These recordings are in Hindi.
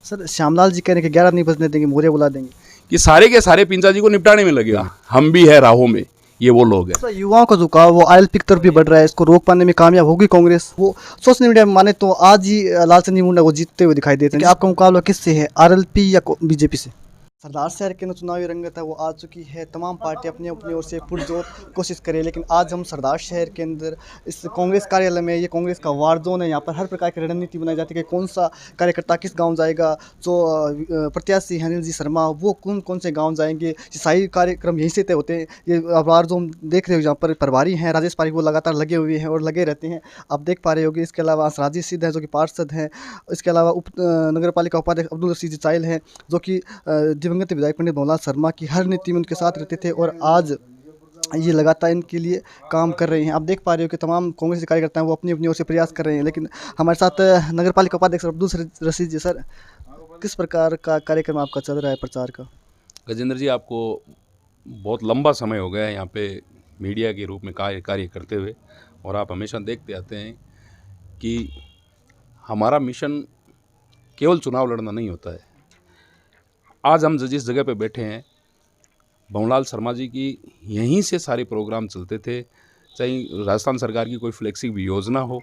सर श्यामलाल जी कह रहे हैं कि 11 नहीं बजने देंगे, मौर्य बुला देंगे। कि सारे के सारे पिंचा जी को निपटाने में लगेगा। हम भी है राहों में, ये वो लोग हैं। सर युवाओं का झुकाव वो आईएलपी की तरफ भी बढ़ रहा है, इसको रोक पाने में कामयाब होगी कांग्रेस। वो सोशल मीडिया में माने तो आज ही लालचंद मुंडा वो जीतते हुए दिखाई देते हैं कि आपका मुकाबला किससे है, आरएलपी या बीजेपी से? सरदार शहर के अंदर चुनावी रंगत है वो आ चुकी है, तमाम पार्टी अपनी अपनी ओर से पुरजोर कोशिश करे, लेकिन आज हम सरदार शहर के अंदर इस कांग्रेस कार्यालय में, ये कांग्रेस का वार जोन है, यहाँ पर हर प्रकार की रणनीति बनाई जाती है कि कौन सा कार्यकर्ता किस गांव जाएगा, जो प्रत्याशी हैं अनिल जी शर्मा वो कौन कौन से गांव जाएंगे, ये सारी कार्यक्रम यहीं से तय होते हैं। ये वार जोन देख रहे हो, यहाँ पर प्रभारी हैं राजेश पारिक, वो लगातार लगे हुए हैं और लगे रहते हैं, आप देख पा रहे होगे। इसके अलावा राजीव सिद्ध हैं जो कि पार्षद हैं, इसके अलावा नगर पालिका उपाध्यक्ष अब्दुल रशीद चाइल हैं जो कि दिवंगत विधायक पंडित भंवरलाल शर्मा की हर नीति में उनके साथ रहते थे, और आज ये लगातार इनके लिए काम कर रहे हैं। आप देख पा रहे हो कि तमाम कांग्रेस के कार्यकर्ता हैं वो अपनी अपनी ओर से प्रयास कर रहे हैं, लेकिन हमारे साथ नगर पालिका उपाध्यक्ष अब्दुल रशीद जी। सर किस प्रकार का कार्यक्रम आपका चल रहा है प्रचार का? गजेंद्र जी, आपको बहुत लंबा समय हो गया है यहाँ पे मीडिया के रूप में कार्य करते हुए, और आप हमेशा देखते आते हैं कि हमारा मिशन केवल चुनाव लड़ना नहीं होता है। आज हम जिस जगह पे बैठे हैं, भंवरलाल शर्मा जी की यहीं से सारे प्रोग्राम चलते थे, चाहे राजस्थान सरकार की कोई फ्लेक्सिबल योजना हो,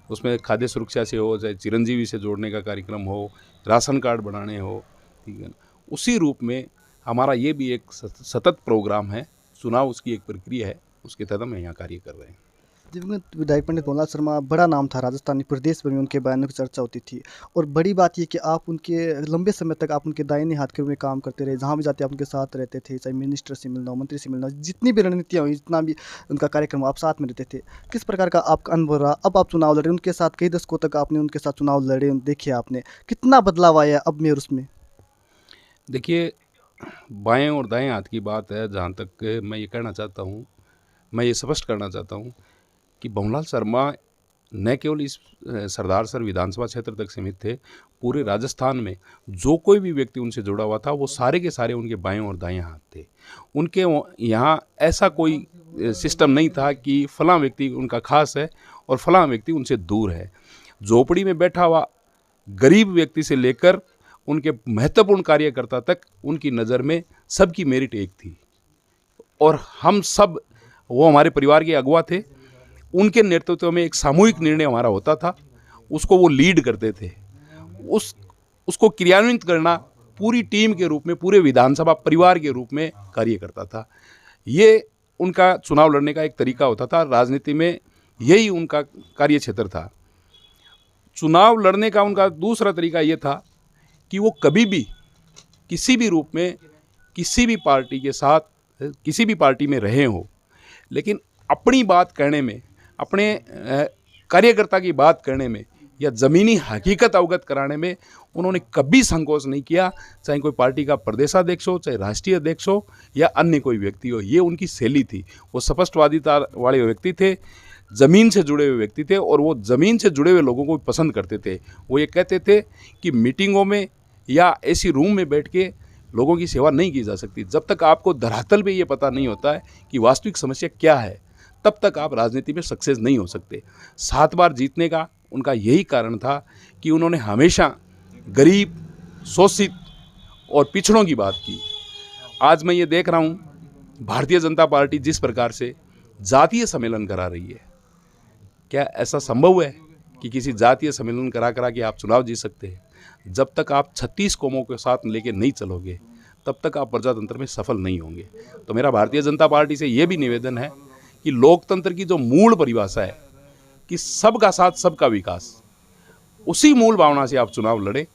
उसमें खाद्य सुरक्षा से हो, चाहे चिरंजीवी से जोड़ने का कार्यक्रम हो, राशन कार्ड बनाने हो, ठीक है ना, उसी रूप में हमारा ये भी एक सतत प्रोग्राम है। चुनाव उसकी एक प्रक्रिया है, उसके तहत हम यहाँ कार्य कर रहे हैं। दिवंगत विधायक पंडित भंवरलाल शर्मा बड़ा नाम था राजस्थानी प्रदेश में, उनके बयानों की चर्चा होती थी, और बड़ी बात ये कि आप उनके लंबे समय तक आप उनके दाहिने हाथ के रूप में काम करते रहे, जहाँ भी जाते आप उनके साथ रहते थे, चाहे मिनिस्टर से मिलना हो, मंत्री से मिलना हो, जितनी भी रणनीतियाँ हुई, जितना भी उनका कार्यक्रम हो, आप साथ में रहते थे। किस प्रकार का आपका अनुभव रहा? अब आप चुनाव लड़े उनके साथ, कई दशकों तक आपने उनके साथ चुनाव लड़े, देखे आपने, कितना बदलाव आया अब में और उसमें? देखिए, बाएं और दाएं हाथ की बात है, जहाँ तक मैं ये कहना चाहता हूँ, मैं ये स्पष्ट करना चाहता हूँ कि भंवरलाल शर्मा न केवल इस सरदार सर विधानसभा क्षेत्र तक सीमित थे, पूरे राजस्थान में जो कोई भी व्यक्ति उनसे जुड़ा हुआ था वो सारे के सारे उनके बाएं और दाएं हाथ थे। उनके यहाँ ऐसा कोई सिस्टम नहीं था कि फलां व्यक्ति उनका खास है और फलां व्यक्ति उनसे दूर है। झोपड़ी में बैठा हुआ गरीब व्यक्ति से लेकर उनके महत्वपूर्ण कार्यकर्ता तक उनकी नज़र में सबकी मेरिट एक थी, और हम सब, वो हमारे परिवार के अगुवा थे, उनके नेतृत्व में एक सामूहिक निर्णय हमारा होता था, उसको वो लीड करते थे। उसको क्रियान्वित करना पूरी टीम के रूप में, पूरे विधानसभा परिवार के रूप में कार्य करता था। ये उनका चुनाव लड़ने का एक तरीका होता था, राजनीति में यही उनका कार्य क्षेत्र था। चुनाव लड़ने का उनका दूसरा तरीका ये था कि वो कभी भी किसी भी रूप में किसी भी पार्टी के साथ, किसी भी पार्टी में रहे हो, लेकिन अपनी बात कहने में, अपने कार्यकर्ता की बात करने में या ज़मीनी हकीकत अवगत कराने में उन्होंने कभी संकोच नहीं किया, चाहे कोई पार्टी का प्रदेशाध्यक्ष हो, चाहे राष्ट्रीय अध्यक्ष हो या अन्य कोई व्यक्ति हो। ये उनकी शैली थी। वो स्पष्टवादिता वाले व्यक्ति थे, ज़मीन से जुड़े हुए व्यक्ति थे, और वो ज़मीन से जुड़े हुए लोगों को पसंद करते थे। वो ये कहते थे कि मीटिंगों में या ऐसी रूम में बैठ के लोगों की सेवा नहीं की जा सकती। जब तक आपको धरातल पे ये पता नहीं होता है कि वास्तविक समस्या क्या है, तब तक आप राजनीति में सक्सेस नहीं हो सकते। 7 बार जीतने का उनका यही कारण था कि उन्होंने हमेशा गरीब, शोषित और पिछड़ों की बात की। आज मैं ये देख रहा हूँ, भारतीय जनता पार्टी जिस प्रकार से जातीय सम्मेलन करा रही है, क्या ऐसा संभव है कि किसी जातीय सम्मेलन करा के आप चुनाव जीत सकते हैं? जब तक आप 36 कौमों के साथ लेके नहीं चलोगे, तब तक आप प्रजातंत्र में सफल नहीं होंगे। तो मेरा भारतीय जनता पार्टी से ये भी निवेदन है कि लोकतंत्र की जो मूल परिभाषा है कि सबका साथ सबका विकास, उसी मूल भावना से आप चुनाव लड़े,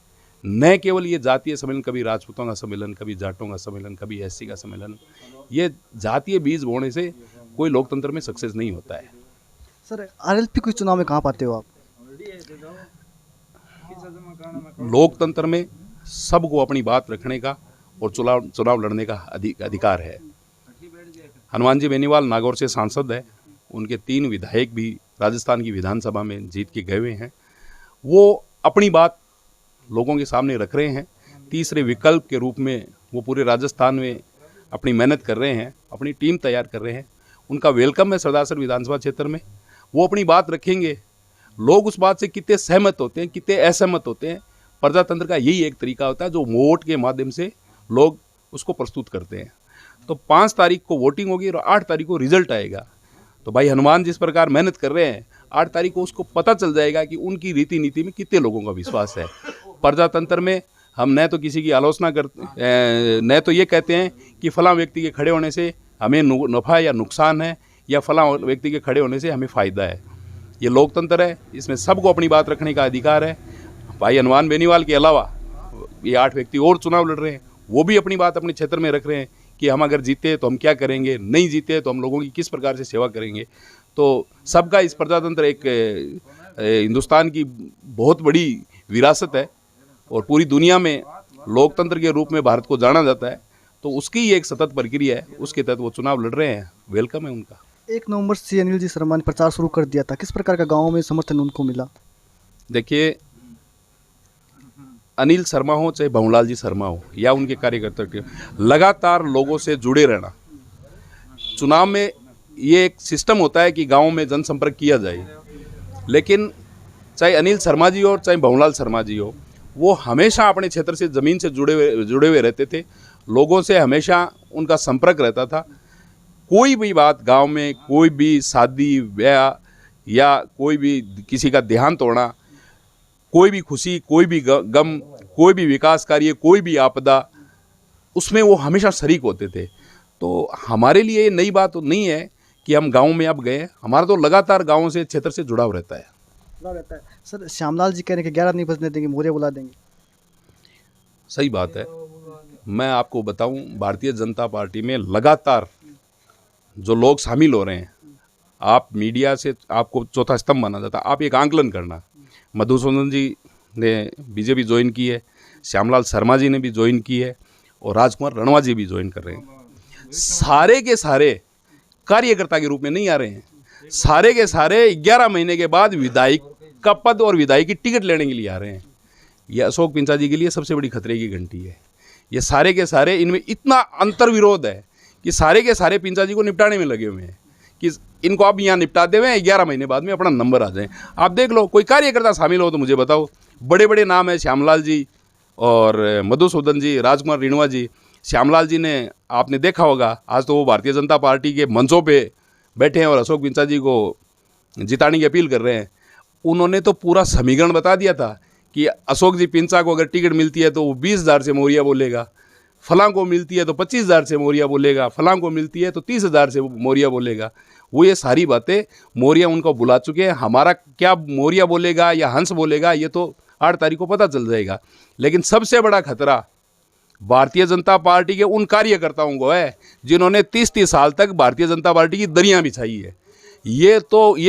न केवल ये जातीय सम्मेलन, कभी राजपूतों का सम्मेलन, कभी जाटों का सम्मेलन, कभी एससी का सम्मेलन। ये जातीय बीज बोने से कोई लोकतंत्र में सक्सेस नहीं होता है। सर आरएलपी को चुनाव में कहाँ पाते हो आप? लोकतंत्र में सबको अपनी बात रखने का और चुनाव लड़ने का अधिकार है। हनुमान जी बेनीवाल नागौर से सांसद है, उनके 3 विधायक भी राजस्थान की विधानसभा में जीत के गए हुए हैं। वो अपनी बात लोगों के सामने रख रहे हैं। तीसरे विकल्प के रूप में वो पूरे राजस्थान में अपनी मेहनत कर रहे हैं, अपनी टीम तैयार कर रहे हैं। उनका वेलकम है सरदार सर विधानसभा क्षेत्र में। वो अपनी बात रखेंगे, लोग उस बात से कितने सहमत होते हैं, कितने असहमत होते हैं, प्रजातंत्र का यही एक तरीका होता है जो वोट के माध्यम से लोग उसको प्रस्तुत करते हैं। तो 5 तारीख को वोटिंग होगी और 8 तारीख को रिजल्ट आएगा। तो भाई हनुमान जिस प्रकार मेहनत कर रहे हैं, 8 तारीख को उसको पता चल जाएगा कि उनकी रीति नीति में कितने लोगों का विश्वास है। प्रजातंत्र में हम न तो किसी की आलोचना करते, न तो ये कहते हैं कि फलां व्यक्ति के खड़े होने से हमें नफ़ा या नुकसान है, या फलां व्यक्ति के खड़े होने से हमें फ़ायदा है। ये लोकतंत्र है, इसमें सबको अपनी बात रखने का अधिकार है। भाई हनुमान बेनीवाल के अलावा ये 8 व्यक्ति और चुनाव लड़ रहे हैं, वो भी अपनी बात अपने क्षेत्र में रख रहे हैं कि हम अगर जीते तो हम क्या करेंगे, नहीं जीते तो हम लोगों की किस प्रकार से सेवा करेंगे। तो सबका इस प्रजातंत्र एक हिंदुस्तान की बहुत बड़ी विरासत है और पूरी दुनिया में लोकतंत्र के रूप में भारत को जाना जाता है। तो उसकी एक सतत प्रक्रिया है, उसके तहत वो चुनाव लड़ रहे हैं, वेलकम है उनका। 1 नवंबर से अनिल जी शर्मा ने प्रचार शुरू कर दिया था, किस प्रकार का गाँव में समर्थन उनको मिला? देखिए, अनिल शर्मा हो चाहे भंवरलाल जी शर्मा हो या उनके कार्यकर्ता के, लगातार लोगों से जुड़े रहना। चुनाव में ये एक सिस्टम होता है कि गांव में जनसंपर्क किया जाए, लेकिन चाहे अनिल शर्मा जी हो चाहे भंवरलाल शर्मा जी हो, वो हमेशा अपने क्षेत्र से ज़मीन से जुड़े हुए रहते थे। लोगों से हमेशा उनका संपर्क रहता था। कोई भी बात गांव में, कोई भी शादी ब्याह या कोई भी किसी का देहांत होना, कोई भी खुशी, कोई भी गम, कोई भी विकास कार्य, कोई भी आपदा, उसमें वो हमेशा शरीक होते थे। तो हमारे लिए ये नई बात तो नहीं है कि हम गांव में अब गए, हमारा तो लगातार गाँव से, क्षेत्र से जुड़ाव रहता है। सर, श्यामलाल जी कह रहे हैं कि 11 नहीं बजने देंगे, मौर्य बुला देंगे। सही बात है। मैं आपको बताऊं, भारतीय जनता पार्टी में लगातार जो लोग शामिल हो रहे हैं, आप मीडिया से आपको चौथा स्तंभ माना जाता है, आप एक आंकलन करना। मधुसूदन जी ने बीजेपी ज्वाइन की है, श्यामलाल शर्मा जी ने भी ज्वाइन की है और राजकुमार रणवा जी भी ज्वाइन कर रहे हैं। सारे के सारे कार्यकर्ता के रूप में नहीं आ रहे हैं, सारे के सारे 11 महीने के बाद विधायक का पद और विधायक की टिकट लेने के लिए आ रहे हैं। यह अशोक पिंचा जी के लिए सबसे बड़ी खतरे की घंटी है। ये सारे के सारे, इनमें इतना अंतर्विरोध है कि सारे के सारे पिंचा जी को निपटाने में लगे हुए हैं कि इनको आप यहाँ निपटा दे हुए, 11 महीने बाद में अपना नंबर आ जाए। आप देख लो, कोई कार्यकर्ता शामिल हो तो मुझे बताओ। बड़े बड़े नाम है, श्यामलाल जी और मधुसूदन जी, राजकुमार रिणवा जी। श्यामलाल जी ने आपने देखा होगा, आज तो वो भारतीय जनता पार्टी के मंचों पे बैठे हैं और अशोक पिंचा जी को जिताने की अपील कर रहे हैं। उन्होंने तो पूरा समीकरण बता दिया था कि अशोक जी पिंचा को अगर टिकट मिलती है तो वो 20,000 से मौर्या बोलेगा, फलां को मिलती है तो 25,000 से मौर्या बोलेगा, फलां को मिलती है तो 30,000 से मौर्या बोलेगा। वो ये सारी बातें मौर्या उनको बुला चुके हैं। हमारा क्या मौर्या बोलेगा या हंस बोलेगा, ये तो 8 तारीख को पता चल जाएगा। लेकिन सबसे बड़ा खतरा भारतीय जनता पार्टी के उन कार्यकर्ताओं को है जिन्होंने 30-30 साल तक भारतीय जनता पार्टी की दरियां बिछाई है। ये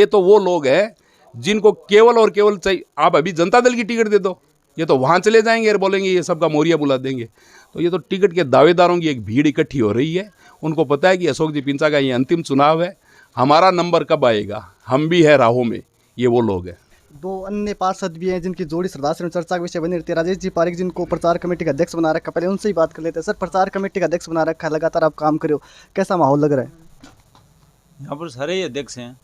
तो वो लोग हैं जिनको केवल और केवल चाहिए आप अभी जनता दल की टिकट दे दो, ये तो वहाँ चले जाएंगे और बोलेंगे ये सबका मौर्या बुला देंगे। तो ये तो टिकट के दावेदारों की एक भीड़ इकट्ठी हो रही है। उनको पता है कि अशोक जी पिंचा का ये अंतिम चुनाव है, हमारा नंबर कब आएगा, हम भी है राहों में। ये वो लोग हैं। 2 अन्य पार्षद भी हैं जिनकी जोड़ी सरदार से चर्चा का विषय बनी रहती है। राजेश जी पारिक जिनको प्रचार कमेटी का अध्यक्ष बना रखा है, पहले उनसे ही बात कर लेते हैं। सर, प्रचार कमेटी का अध्यक्ष बना रखा है, लगातार आप काम कर रहे हो, कैसा माहौल लग रहा है? यहाँ पर सारे ही अध्यक्ष हैं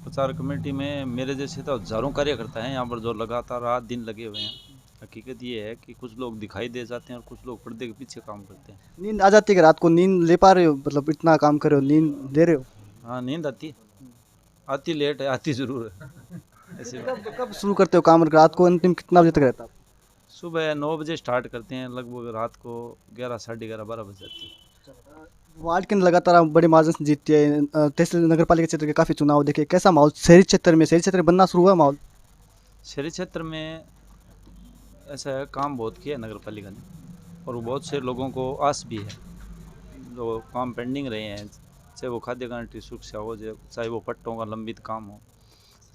प्रचार कमेटी में। मेरे जैसे तो हजारों कार्यकर्ता हैं यहाँ पर जो लगातार रात दिन लगे हुए हैं। हकीकत ये है कि कुछ लोग दिखाई दे जाते हैं और कुछ लोग पर्दे के पीछे काम करते हैं। नींद आ जाती है कि रात को नींद ले पा रहे हो? मतलब इतना काम कर रहे हो, नींद ले रहे हो? हाँ, नींद आती लेट है, आती ज़रूर है। ऐसे कब शुरू करते हो काम? रात को अंतिम कितना बजे तक रहता है? सुबह 9 बजे स्टार्ट करते हैं, लगभग रात को 11, साढ़े 11, 12 बज जाती है। वार्ड के अंदर लगातार आप बड़े मार्जिन से जीतते हैं। तहसील नगर पालिका क्षेत्र के काफ़ी चुनाव देखे, कैसा माहौल शहरी क्षेत्र में बनना शुरू हुआ माहौल? शहरी क्षेत्र में ऐसा है, काम बहुत किया नगर पालिका ने और बहुत से लोगों को आस भी है। जो काम पेंडिंग रहे हैं, चाहे वो खाद्य गारंटी सुरक्षा हो, चाहे वो पट्टों का लंबित काम हो,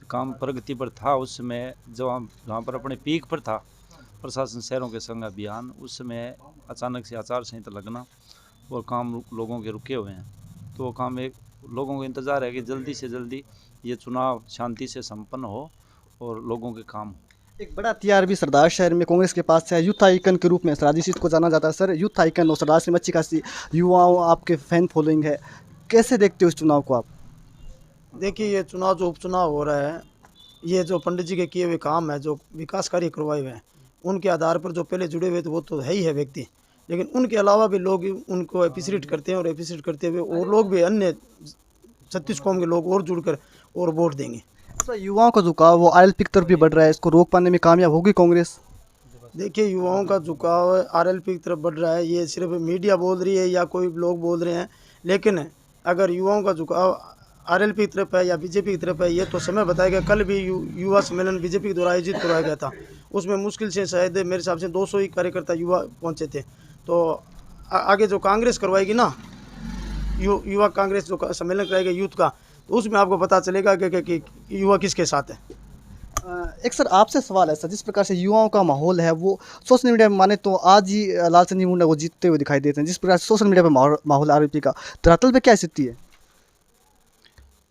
काम प्रगति पर था। उस समय जहाँ पर अपने पीक पर था प्रशासन शहरों के संग अभियान, उस समय अचानक से आचार संहिता लगना और काम लोगों के रुके हुए हैं। तो वो काम एक लोगों को इंतज़ार है कि जल्दी से जल्दी ये चुनाव शांति से संपन्न हो और लोगों के काम। एक बड़ा हथियार भी सरदार शहर में कांग्रेस के पास है, यूथ आइकन के रूप में सराजी सीट को जाना जाता है। सर, यूथ आइकन और सरदार से अच्छी खासी युवाओं आपके फैन फॉलोइंग है, कैसे देखते हो इस चुनाव को आप? देखिए, ये चुनाव जो उपचुनाव हो रहा है, ये जो पंडित जी के किए हुए काम है, जो विकास कार्य करवाए हुए हैं, उनके आधार पर जो पहले जुड़े हुए थे वो तो है ही है व्यक्ति, लेकिन उनके अलावा भी लोग उनको अप्रिशिएट करते हैं, और अप्रिशिएट करते हुए और लोग भी अन्य 36 कौम के लोग और जुड़कर और वोट देंगे। अच्छा, युवाओं का झुकाव वो आरएलपी की तरफ भी बढ़ रहा है, इसको रोक पाने में कामयाब होगी कांग्रेस? देखिए, युवाओं का झुकाव आरएलपी की तरफ बढ़ रहा है, ये सिर्फ मीडिया बोल रही है या कोई लोग बोल रहे हैं, लेकिन अगर युवाओं का झुकाव आरएलपी की तरफ है या बीजेपी की तरफ है, ये तो समय बताएगा। कल भी युवा सम्मेलन बीजेपी के द्वारा आयोजित करवाया गया था, उसमें मुश्किल से शायद मेरे हिसाब से 200 ही कार्यकर्ता युवा पहुंचे थे। तो आगे जो कांग्रेस करवाएगी ना, युवा कांग्रेस जो सम्मेलन कराएगा यूथ का, तो उसमें आपको पता चलेगा कि युवा किसके साथ है। एक सर आपसे सवाल है सर, जिस प्रकार से युवाओं का माहौल है वो सोशल मीडिया में माने तो आज ही लालचंद मुंडा को जीतते हुए दिखाई देते हैं, जिस प्रकार से सोशल मीडिया पे माहौल आरएलपी का, धरातल पे क्या स्थिति है?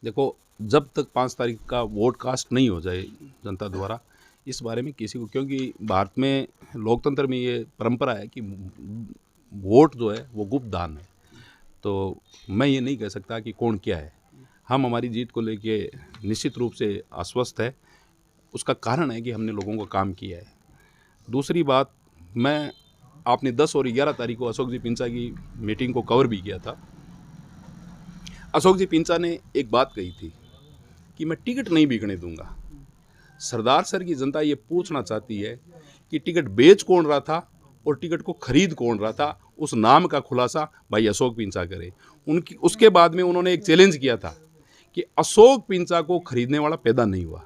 देखो, जब तक 5 तारीख का वोट कास्ट नहीं हो जाए जनता द्वारा, इस बारे में किसी को, क्योंकि भारत में लोकतंत्र में ये परंपरा है कि वोट जो है वो गुप्त दान है, तो मैं ये नहीं कह सकता कि कौन क्या है। हम हमारी जीत को लेके निश्चित रूप से आश्वस्त है। उसका कारण है कि हमने लोगों को काम किया है। दूसरी बात, आपने 10 और 11 तारीख को अशोक जी पिंचा की मीटिंग को कवर भी किया था। अशोक जी पिंचा ने एक बात कही थी कि मैं टिकट नहीं बिकने दूंगा। सरदार सर की जनता ये पूछना चाहती है कि टिकट बेच कौन रहा था और टिकट को खरीद कौन रहा था, उस नाम का खुलासा भाई अशोक पिंचा करे। उसके बाद में उन्होंने एक चैलेंज किया था कि अशोक पिंचा को खरीदने वाला पैदा नहीं हुआ,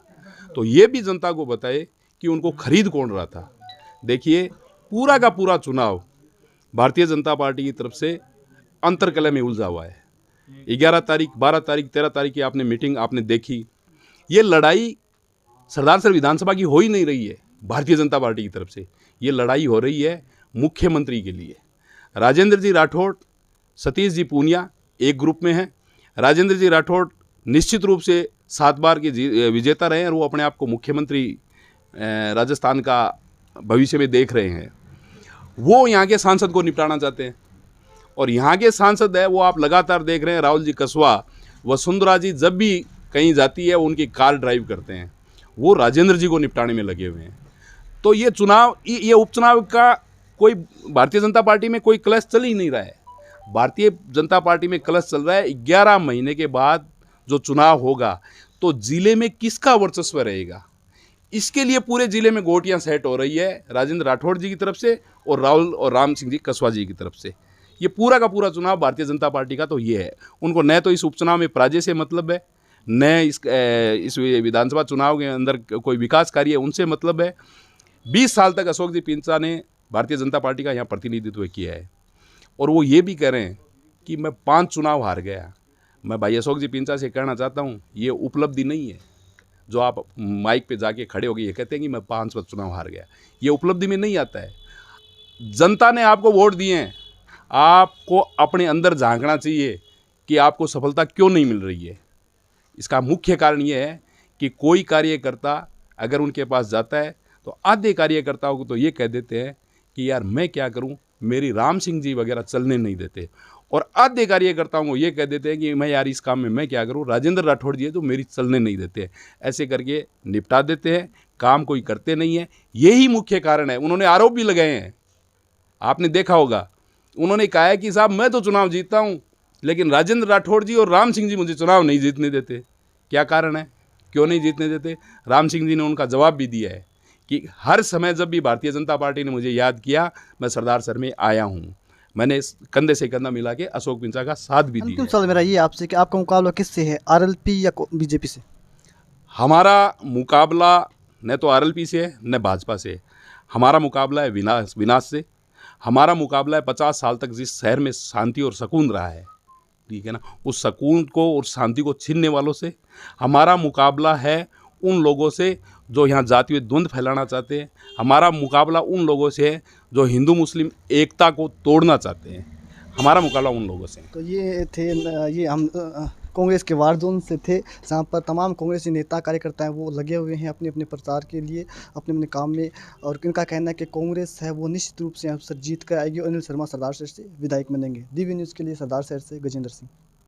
तो ये भी जनता को बताए कि उनको खरीद कौन रहा था। देखिए, पूरा का पूरा चुनाव भारतीय जनता पार्टी की तरफ से अंतर्कलह में उलझा हुआ है। 11 तारीख, 12 तारीख, 13 तारीख की आपने मीटिंग आपने देखी। ये लड़ाई सरदार सर विधानसभा की हो ही नहीं रही है भारतीय जनता पार्टी की तरफ से, ये लड़ाई हो रही है मुख्यमंत्री के लिए। राजेंद्र जी राठौड़, सतीश जी पूनिया एक ग्रुप में हैं। राजेंद्र जी राठौड़ निश्चित रूप से 7 बार के विजेता रहे हैं और वो अपने आप को मुख्यमंत्री राजस्थान का भविष्य में देख रहे हैं। वो यहाँ के सांसद को निपटाना चाहते हैं, और यहाँ के सांसद है वो आप लगातार देख रहे हैं, राहुल जी कसवा, वसुंधरा जी जब भी कहीं जाती है उनकी कार ड्राइव करते हैं, वो राजेंद्र जी को निपटाने में लगे हुए हैं। तो ये चुनाव, ये उपचुनाव का कोई भारतीय जनता पार्टी में कोई क्लश चल ही नहीं रहा है। भारतीय जनता पार्टी में क्लश चल रहा है 11 महीने के बाद जो चुनाव होगा तो जिले में किसका वर्चस्व रहेगा, इसके लिए पूरे जिले में गोटियां सेट हो रही है राजेंद्र राठौड़ जी की तरफ से और राहुल और राम सिंह जी कसवा जी की तरफ से। ये पूरा का पूरा चुनाव भारतीय जनता पार्टी का तो ये है, उनको न तो इस उपचुनाव में पराजय से मतलब है, न इस विधानसभा चुनाव के अंदर कोई विकास कार्य उनसे मतलब है। 20 साल तक अशोक जी पिंचा ने भारतीय जनता पार्टी का यहाँ प्रतिनिधित्व किया है, और वो ये भी कह रहे हैं कि मैं 5 चुनाव हार गया। मैं भाई अशोक जी पिंचा से कहना चाहता हूँ, ये उपलब्धि नहीं है जो आप माइक पे जाके खड़े हो गए ये कहते हैं कि मैं 5 चुनाव हार गया। ये उपलब्धि में नहीं आता है। जनता ने आपको वोट दिए हैं, आपको अपने अंदर झांकना चाहिए कि आपको सफलता क्यों नहीं मिल रही है। इसका मुख्य कारण ये है कि कोई कार्यकर्ता अगर उनके पास जाता है तो आधे कार्यकर्ताओं को तो ये कह देते हैं कि यार मैं क्या करूं, मेरी राम सिंह जी वगैरह चलने नहीं देते, और आधे कार्यकर्ताओं को ये कह देते हैं कि मैं यार इस काम में मैं क्या करूं, राजेंद्र राठौड़ जी है तो मेरी चलने नहीं देते। ऐसे करके निपटा देते हैं, काम कोई करते नहीं है। यही मुख्य कारण है। उन्होंने आरोप भी लगाए हैं, आपने देखा होगा। उन्होंने कहा है कि साहब मैं तो चुनाव जीतता हूं, लेकिन राजेंद्र राठौड़ जी और राम सिंह जी मुझे चुनाव नहीं जीतने देते। क्या कारण है, क्यों नहीं जीतने देते? राम सिंह जी ने उनका जवाब भी दिया है कि हर समय जब भी भारतीय जनता पार्टी ने मुझे याद किया मैं सरदार सर में आया हूँ, मैंने कंधे से कंधा मिला के अशोक पिंचा का साथ भी दिया। अंतिम सवाल मेरा ये आपसे कि आपका मुकाबला किससे है, आरएलपी या बीजेपी से? हमारा मुकाबला न तो आरएलपी से है न भाजपा से। हमारा मुकाबला है विनाश से। हमारा मुकाबला है 50 साल तक जिस शहर में शांति और सुकून रहा है, ठीक है ना, उस सुकून को और शांति को छीनने वालों से। हमारा मुकाबला है उन लोगों से जो यहाँ जातीय द्वंद्व फैलाना चाहते हैं। हमारा मुकाबला उन लोगों से है जो हिंदू मुस्लिम एकता को तोड़ना चाहते हैं। हमारा मुकाबला उन लोगों से है। तो ये हम कांग्रेस के वार जोन से थे, जहाँ पर तमाम कांग्रेसी नेता कार्यकर्ता हैं वो लगे हुए हैं अपने अपने प्रचार के लिए, अपने अपने काम में, और इनका कहना है कि कांग्रेस है वो निश्चित रूप से यहाँ पर जीत कर आएगी और अनिल शर्मा सरदार शहर से विधायक बनेंगे। DV न्यूज़ के लिए सरदार शहर से गजेंद्र सिंह।